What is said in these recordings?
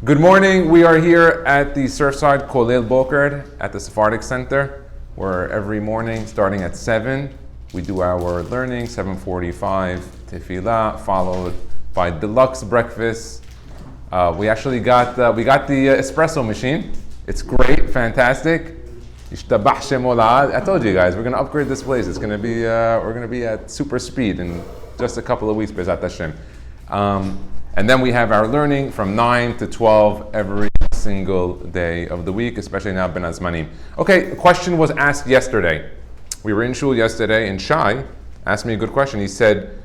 Good morning. We are here at the Surfside Kolel Bokard at the Sephardic Center, where every morning, starting at 7, we do our learning, 7:45 tefillah, followed by deluxe breakfast. We actually got the espresso machine. It's great, fantastic. I told you guys, we're going to upgrade this place. It's going to be, we're going to be at super speed in just a couple of weeks, Bezat Hashem. And then we have our learning from 9 to 12 every single day of the week, especially now Ben Azmanim. Okay, a question was asked yesterday. We were in shul yesterday, and Shai asked me a good question. He said,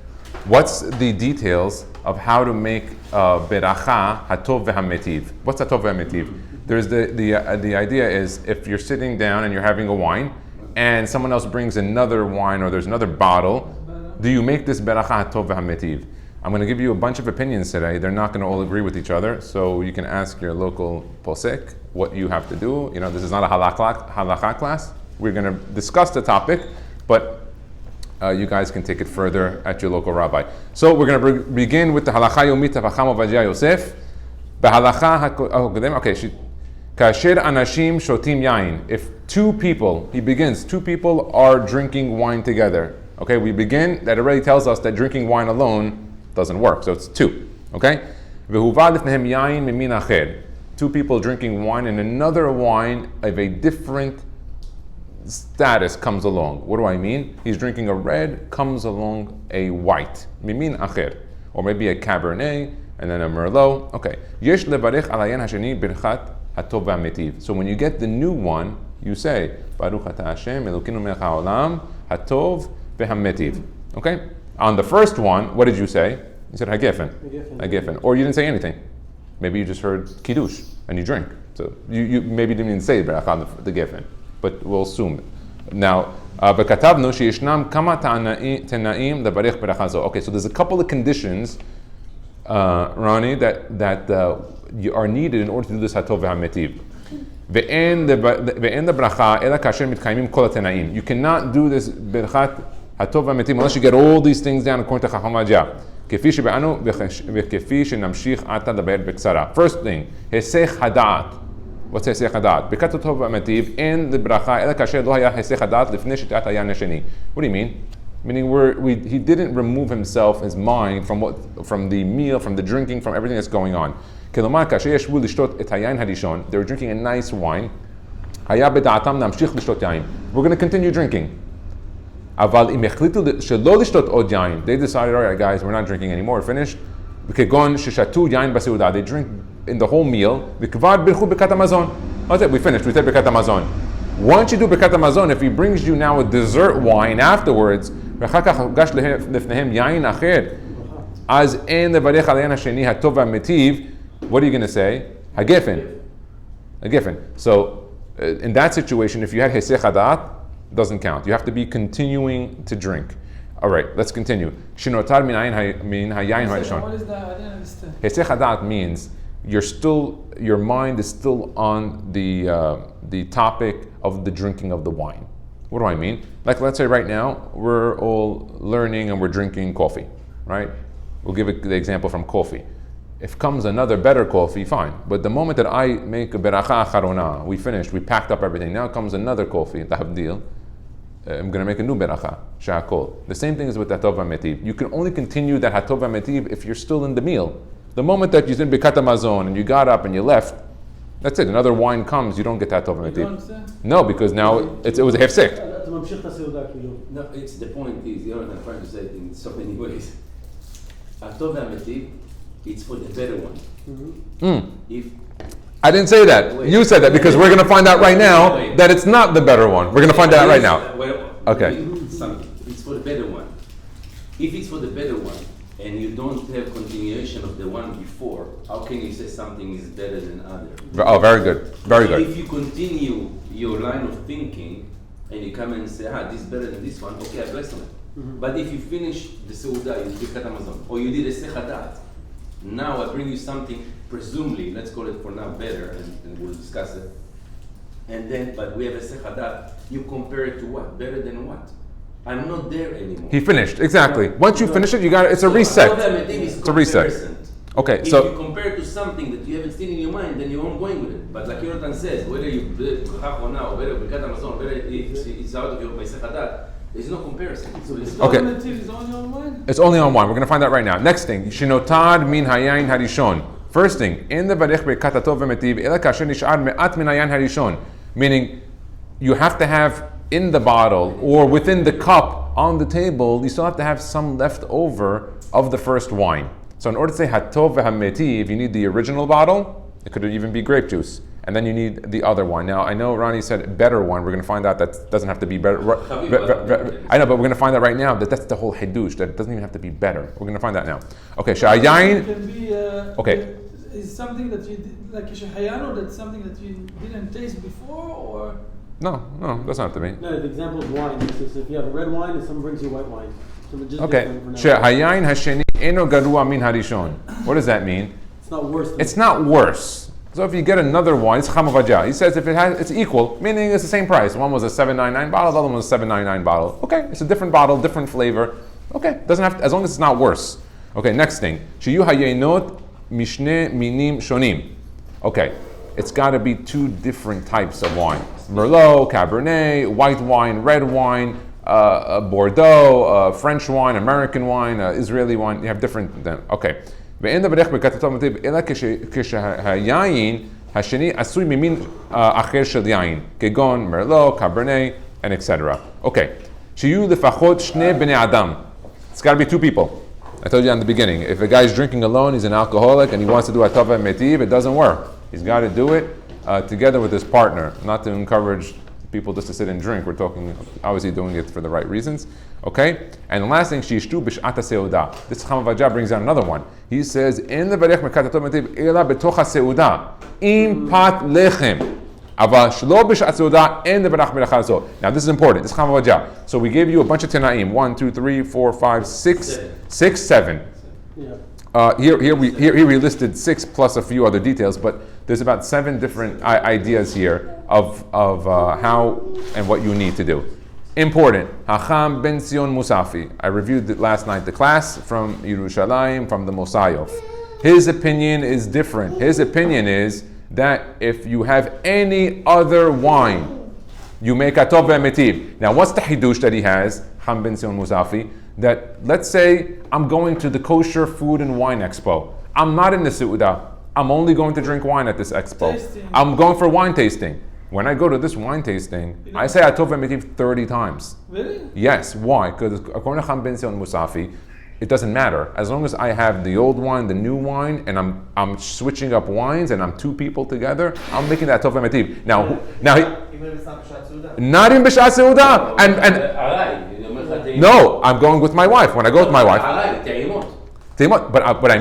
what's the details of how to make beracha Hatov VeHametiv? What's Hatov VeHametiv? There's the idea is if you're sitting down and you're having a wine, and someone else brings another wine or there's another bottle, do you make this beracha Hatov VeHametiv? I'm going to give you a bunch of opinions today. They're not going to all agree with each other, so you can ask your local posek what you have to do. You know, this is not a halakha class. We're going to discuss the topic, but you guys can take it further at your local rabbi. So we're going to begin with the halacha yomit of Ovadia Yosef. Kasher anashim shotim yain. If two people are drinking wine together. Okay, we begin, that already tells us that drinking wine alone doesn't work, so it's two. Okay? Two people drinking wine and another wine of a different status comes along. What do I mean? He's drinking a red, comes along a white. Mimin acher. Or maybe a Cabernet and then a Merlot. Okay. Yesh levarech alayan hasheni birkat Hatov VeHametiv. So when you get the new one, you say Baruch Ata Hashem Elokeinu melech haolam Hatov VeHametiv. Okay? On the first one, what did you say? You said Hagefen. Or you didn't say anything. Maybe you just heard Kiddush and you drink. So you maybe didn't even say the Gefen. But we'll assume it. Now, וכתבנו שישנם כמה תנאים לברך ברכה זו. Okay, so there's a couple of conditions, Ronnie, that are needed in order to do this Hatov VeHametiv. ואין לברכה אלא כאשר מתקיימים כל התנאים. You cannot do this ברכת Hatov VeHametiv unless you get all these things down according to Chacham Ovadia. כפי שבאנו וכפי שנמשיך עתה לדבר בקצרה. First thing, היסח הדעת. What's היסח הדעת? ברכת Hatov VeHametiv אין לברכה אלא כאשר לא היה היסח הדעת לפני שתיית היין השני. What do you mean? Meaning he didn't remove his mind from the meal, from the drinking, from everything that's going on. כלומר, כאשר ישבו לשתות את היין הראשון, they were drinking a nice wine, היה בדעתם להמשיך לשתות יין. We're going to continue drinking. אבל אם החליטו שלא לשתות עוד יין, they decided, all right guys, we're not drinking anymore, finished. וכגון ששתו יין בסעודה, they drink in the whole meal, וכבר בירכו ברכת המזון. That's it, we finished, we said ברכת המזון. Once you do ברכת המזון, if he brings you now a dessert wine afterwards, ואחר כך הוגש לפניהם יין אחר, אז אין לברך על היין השני הטוב והמיטיב, what are you going to say? Hagefen. So, in that situation, if you had Hesech Hadat, doesn't count. You have to be continuing to drink. All right, let's continue. Shinotar min hayayin ha'rishon. What is that? I didn't understand. Hesech Hadat means your mind is still on the topic of the drinking of the wine. What do I mean? Like, let's say right now, we're all learning and we're drinking coffee, right? We'll give the example from coffee. If comes another better coffee, fine. But the moment that I make a beracha acharona, we finished, we packed up everything. Now comes another coffee, tahabdil. I'm going to make a new beracha, sha'akol. The same thing is with Hatov VeHametiv. You can only continue that Hatov VeHametiv if you're still in the meal. The moment that you did Birkat Hamazon and you got up and you left, that's it. Another wine comes, you don't get Hatov VeHametiv. No, because now it was a hefsek. No, it's the point is, you know what I'm trying to say it in so many ways. Hatov VeHametiv, it's for the better one. If I didn't say that. You said that because we're going to find out right now that it's not the better one. We're going to find out right now. Okay. It's for the better one. If it's for the better one and you don't have continuation of the one before, how can you say something is better than other? Oh, very good. Very good. If you continue your line of thinking and you come and say, this is better than this one, okay, I bless on it. But if you finish the Seudah, you did Birkat Hamazon, or you did a Sechadat, now I bring you something, presumably, let's call it for now better, and we'll discuss it. And then, but we have a Sechadat, you compare it to what? Better than what? I'm not there anymore. He finished, exactly. Once you finish it, you got it. It's a reset. It's a reset. Okay, If so you compare it to something that you haven't seen in your mind, then you're going with it. But like Yonatan says, whether you Chach or now, whether Birkat Hamazon, whether it's out of your Meisech Hadat, there's no comparison. So it's okay. It's only on wine? It's only on wine. We're going to find out right now. Next thing, Shinotad min hayayin harishon. First thing, in the Varech Birkat Hatov VeHametiv, ela kasher nish'ar me'at min hayayin harishon. Meaning, you have to have in the bottle or within the cup on the table, you still have to have some left over of the first wine. So in order to say Hatov VeHametiv, you need the original bottle. It could even be grape juice. And then you need the other one. Now, I know Ronnie said better one. We're going to find out that doesn't have to be better. I know, but we're going to find out right now that that's the whole hidush, that it doesn't even have to be better. We're going to find out now. Okay, Sha'ayayin. Can be, Okay. Is something that you did, like a shahayano, that's something that you didn't taste before, or? No, doesn't have to be. No, the example of wine is if you have a red wine and someone brings you white wine. So they're just Okay. different for now. She'hayayin hasheni eno garua min harishon. What does that mean? It's not worse than It's not worse. So if you get another wine, it's Ovadia. He says if it's equal, meaning it's the same price. One was a $7.99 bottle, the other one was a $7.99 bottle. Okay, it's a different bottle, different flavor. Okay, doesn't have to, as long as it's not worse. Okay, next thing. Shiyu hayenot mishne minim shonim. Okay, it's got to be two different types of wine: Merlot, Cabernet, white wine, red wine, Bordeaux, French wine, American wine, Israeli wine. You have different. Okay. ואין דברך ברכת הטוב VeHametiv, אלא כשהיין השני עשוי ממין אחר של יין, כגון מרלו, קברנה, and etc. Okay. שיהיו לפחות שני בני אדם. It's got to be two people. I told you in the beginning, if a guy's drinking alone, he's an alcoholic, and he wants to do Hatov VeHametiv, it doesn't work. He's got to do it together with his partner, not to encourage people just to sit and drink. We're talking, obviously doing it for the right reasons. Okay? And the last thing, Shishtu b'sh'ata seuda. This Ovadia brings out another one. He says, in the Varech Birkat Hatov VeHametiv, ela betocha seuda, im pat lechem. Ava shlo b'sh'at seuda, in the Barach Melacha zo. Now this is important. This is Ovadia. So we gave you a bunch of Tanaim. 1, 2, 3, 4, 5, 6, 7. Yeah. Here we listed 6 plus a few other details, but there's about 7 different ideas here of how and what you need to do. Important. Hacham ben Sion Mutzafi. I reviewed it last night, the class from Yerushalayim, from the Mosayov. His opinion is different. His opinion is that if you have any other wine, you make Hatov VeHametiv. Now, what's the hidush that he has, Hacham ben Sion Mutzafi? That let's say I'm going to the Kosher Food and Wine Expo. I'm not in the Su'udah. I'm only going to drink wine at this expo. Tasting. I'm going for wine tasting. When I go to this wine tasting, I say Hatov VeHametiv 30 times. Really? Yes. Why? Because according to Hacham ben Sion Mutzafi, it doesn't matter. As long as I have the old wine, the new wine, and I'm switching up wines, and I'm 2 people together, I'm making that Hatov VeHametiv. Now, Even if it's not B'shat Suda? not in B'shas Seudah. And no, I'm going with my wife. When I go with my wife. But what I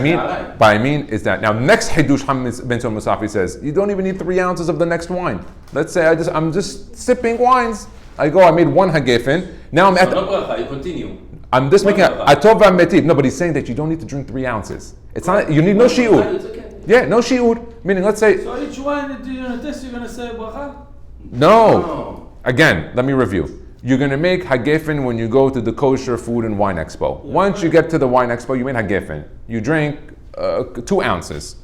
mean is that now next Hidush Hacham ben Sion Mutzafi says you don't even need 3 ounces of the next wine. Let's say I'm just sipping wines. I made 1 hagefen. Now I'm at. You continue. I'm just making a Hatov VeHametiv. No, but he's saying that you don't need to drink 3 ounces. It's not. You need no shi'ur. It's okay. Yeah, no shi'ur. Meaning, let's say So each wine that you're going to taste, you're going to say bracha? no. Again, let me review. You're going to make hagefen when you go to the Kosher Food and Wine Expo. Once you get to the Wine Expo, you made hagefen. You drink 2 ounces.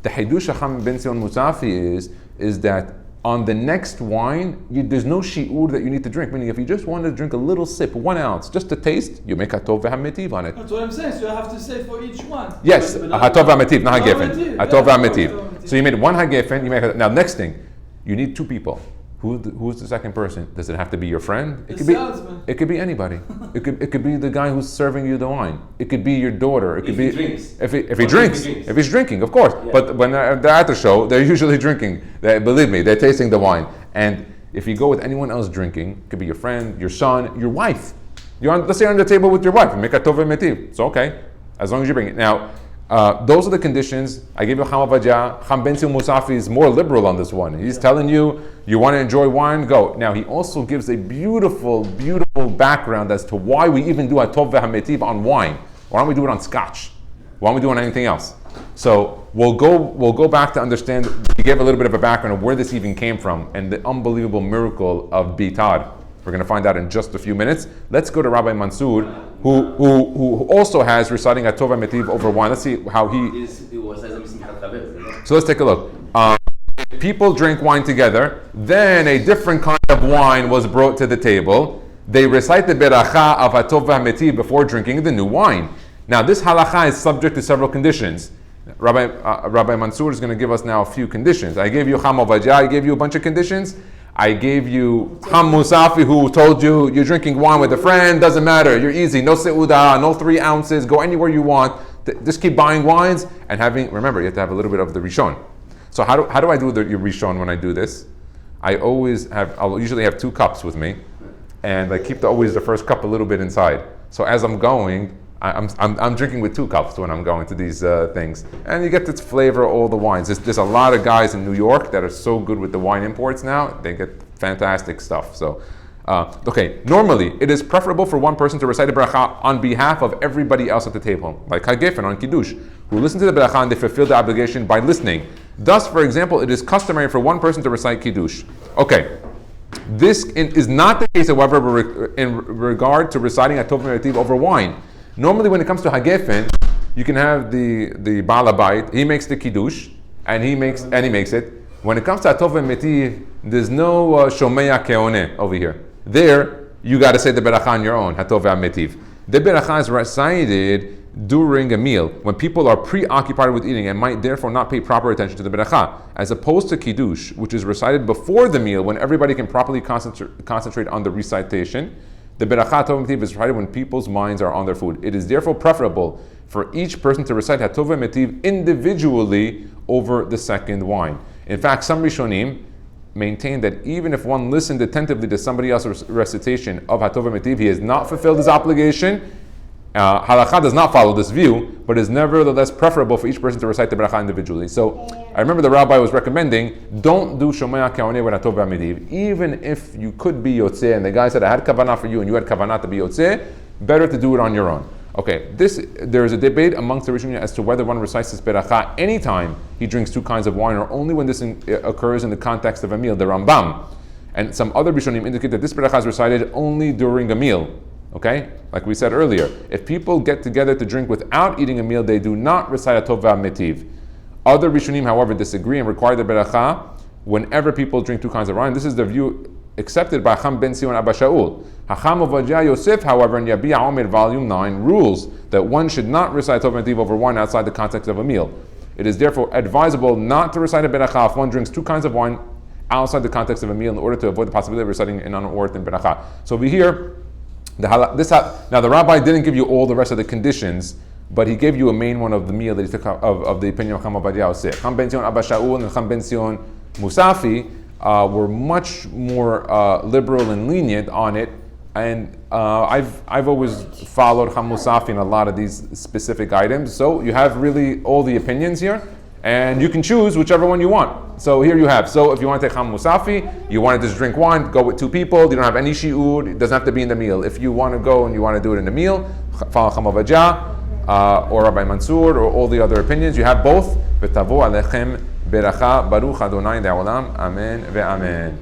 The Hidush Hacham ben Sion Mutzafi is that on the next wine, there's no shi'ur that you need to drink. Meaning, if you just want to drink a little sip, 1 ounce, just to taste, you make Hatov VeHametiv on it. That's what I'm saying, so you have to say for each one. Yes, Hatov VeHametiv, not hagefen. Hametiv, Hatov yeah. VeHametiv. So you made 1 hagefen. You make now. Next thing, you need 2 people. Who's the second person? Does it have to be your friend? It The could be. salesman. It could be anybody. It could be the guy who's serving you the wine. It could be your daughter. It could If be he drinks. If he drinks. If he's drinking, of course. Yeah. But when they're at the show, they're usually drinking. Believe me, they're tasting the wine. And if you go with anyone else drinking, it could be your friend, your son, your wife. Let's say you're on the table with your wife and make Hatov VeHametiv. It's okay, as long as you bring it. Now, those are the conditions. I gave you Ovadia. Hacham ben Sion Mutzafi is more liberal on this one. He's telling you want to enjoy wine, go. Now he also gives a beautiful, beautiful background as to why we even do Hatov VeHametiv on wine. Why don't we do it on scotch? Why don't we do it on anything else? So we'll go back to understand. He gave a little bit of a background of where this even came from and the unbelievable miracle of Bitad. We're going to find out in just a few minutes. Let's go to Rabbi Mansour, who also has reciting Hatov VeHametiv over wine. Let's see how he. So let's take a look. People drink wine together. Then a different kind of wine was brought to the table. They recite the beracha of Hatov VeHametiv before drinking the new wine. Now, this halacha is subject to several conditions. Rabbi Mansour is going to give us now a few conditions. I gave you Ovadia, I gave you a bunch of conditions. I gave you Mutzafi, who told you you're drinking wine with a friend, doesn't matter, you're easy, no seudah, no 3 ounces, go anywhere you want, just keep buying wines and remember, you have to have a little bit of the Rishon. So how do I do the Rishon when I do this? I'll usually have 2 cups with me, and I keep always the first cup a little bit inside. So as I'm going, I'm drinking with 2 cups when I'm going to these things, and you get this flavor of all the wines. There's a lot of guys in New York that are so good with the wine imports now; they get fantastic stuff. So, okay, normally it is preferable for one person to recite the bracha on behalf of everybody else at the table, like Hagef and on Kiddush, who listen to the bracha and they fulfill the obligation by listening. Thus, for example, it is customary for one person to recite Kiddush. Okay. This is not the case, however, in regard to reciting Hatov VeHametiv over wine. Normally, when it comes to Hagefen, you can have the Baal Habayit. He makes the Kiddush, and he makes it. When it comes to Hatov VeHametiv, there's no Shomeya Keone over here. There, you got to say the beracha on your own, Hatov VeHametiv. The beracha is recited during a meal, when people are preoccupied with eating and might therefore not pay proper attention to the beracha, as opposed to Kiddush, which is recited before the meal, when everybody can properly concentrate on the recitation. The beracha Hatov VeHametiv is recited when people's minds are on their food. It is therefore preferable for each person to recite Hatov VeHametiv individually over the second wine. In fact, some Rishonim maintain that even if one listened attentively to somebody else's recitation of Hatov VeHametiv, he has not fulfilled his obligation. Halakha does not follow this view, but is nevertheless preferable for each person to recite the beracha individually. So, I remember the rabbi was recommending, don't do Shomeya Keone with Hatov VeHametiv. Even if you could be Yotzeh, and the guy said, I had kavanah for you, and you had kavanah to be Yotzeh, better to do it on your own. Okay, there is a debate amongst the Rishonim as to whether one recites this beracha anytime he drinks 2 kinds of wine, or only when this occurs in the context of a meal, the Rambam. And some other Rishonim indicate that this beracha is recited only during a meal. Okay, like we said earlier, if people get together to drink without eating a meal, they do not recite Hatov VeHametiv. Other Rishonim, however, disagree and require the beracha whenever people drink 2 kinds of wine. This is the view accepted by Chacham Ben Sion Abba Shaul. Chacham Ovadia Yosef, however, in Yabiya Omer, volume 9, rules that one should not recite Hatov VeHametiv over wine outside the context of a meal. It is therefore advisable not to recite a beracha if one drinks 2 kinds of wine outside the context of a meal in order to avoid the possibility of reciting an unorthodox beracha. So over here, now the rabbi didn't give you all the rest of the conditions, but he gave you a main one of the meal that he took of the opinion of Chacham Ovadia Yosef. Chacham Ben Sion Abba Shaul and Chacham Ben Sion Mutzafi were much more liberal and lenient on it, and I've always followed Chacham Mutzafi in a lot of these specific items. So you have really all the opinions here, and you can choose whichever one you want. So here you have. So if you want to take Chacham Mutzafi, you want to just drink wine, go with 2 people. You don't have any shi'ud. It doesn't have to be in the meal. If you want to go and you want to do it in the meal, follow Chacham Ovadia or Rabbi Mansour or all the other opinions. You have both. V'tavo alechem beracha baruch Adonai le'olam. Amen ve'amen.